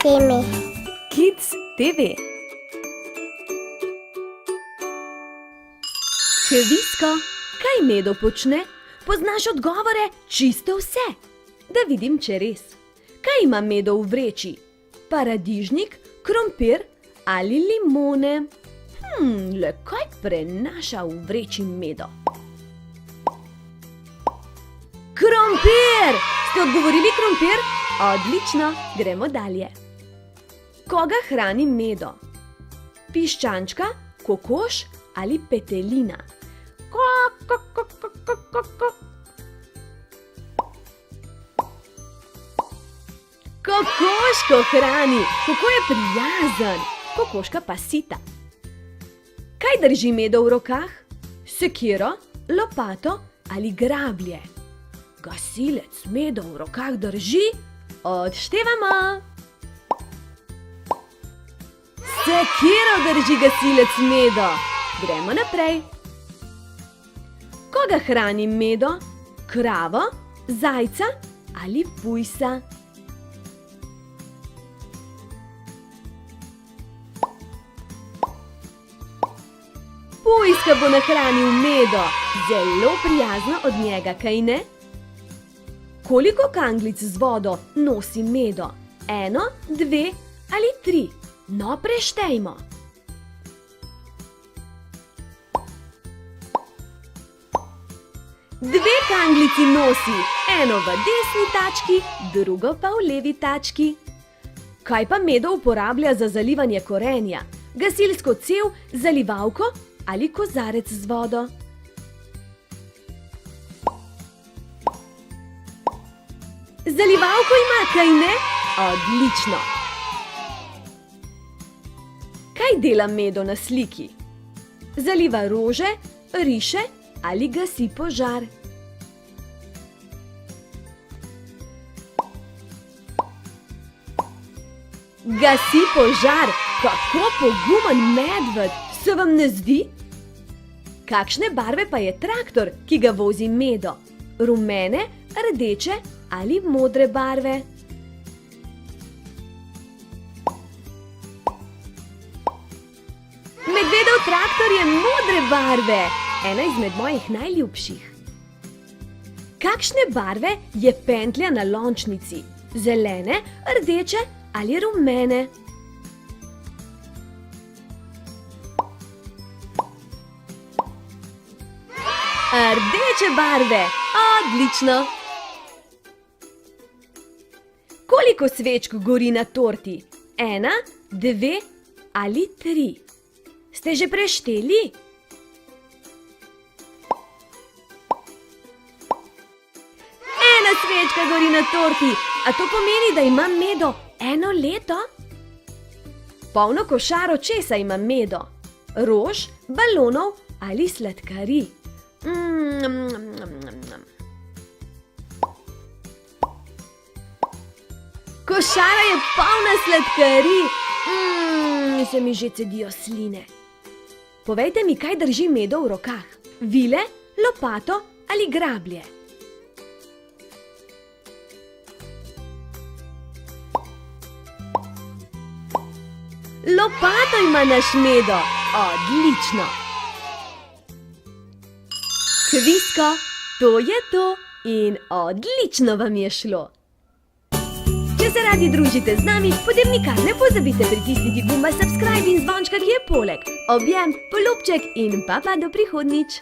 TV. Kids TV. Kvisko, kaj Medo počne? Poznaš odgovore čisto vse. Da vidim, če res. Kaj ima Medo v vreči? Paradižnik, krompir ali limone? Le kaj prenaša v vreči Medo? Krompir! Ste odgovorili krompir? Odlično, gremo dalje. Koga hrani Medo? Piščančka, kokoš ali petelina? Kokoško hrani, kako je prijazen. Kokoška pa sita. Kaj drži Medo v rokah? Sekiro, lopato ali grablje? Gasilec Medo v rokah drži? Odštevamo. Sekiro drži gasilec Medo. Gremo naprej. Koga hrani Medo? Kravo, zajca ali pujsa? Pujska bo nahranil Medo. Zelo prijazno od njega, kaj ne? Koliko kanglic z vodo nosi Medo? 1, 2 ali 3? No, preštejmo. Dve kanglici nosi, eno v desni tački, drugo pa v levi tački. Kaj pa Medo uporablja za zalivanje korenja? Gasilsko cev, zalivalko ali kozarec z vodo? Zalivalko ima, kaj ne? Odlično! Kaj dela Medo na sliki? Zaliva rože, riše ali gasi požar? Gasi požar! Kako pogumen medved, se vam ne zdi? Kakšne barve pa je traktor, ki ga vozi Medo? Rumene, rdeče ali modre barve? Medvedov traktor je modre barve, ena izmed mojih najljubših. Kakšne barve je pentlja na lončnici? Zelene, rdeče ali rumene? Rdeče barve, odlično! Koliko svečk gori na torti? 1, 2 ali 3? Ste že prešteli? Ena svečka gori na torti, a to pomeni, da ima Medo 1 leto? Polno košaro česa ima Medo? Rož, balonov ali sladkarij? Košara je polna sladkarij. Se mi že cedijo sline. Povejte mi, kaj drži Medo v rokah? Vile, lopato ali grablje? Lopato ima naš Medo. Odlično! Kvisko, to je to in odlično vam je šlo. Če se radi družite z nami, potem nikar ne pozabite pritisniti gumba subscribe in zvončka, ki je poleg. Objem, polubček in pa do prihodnjič!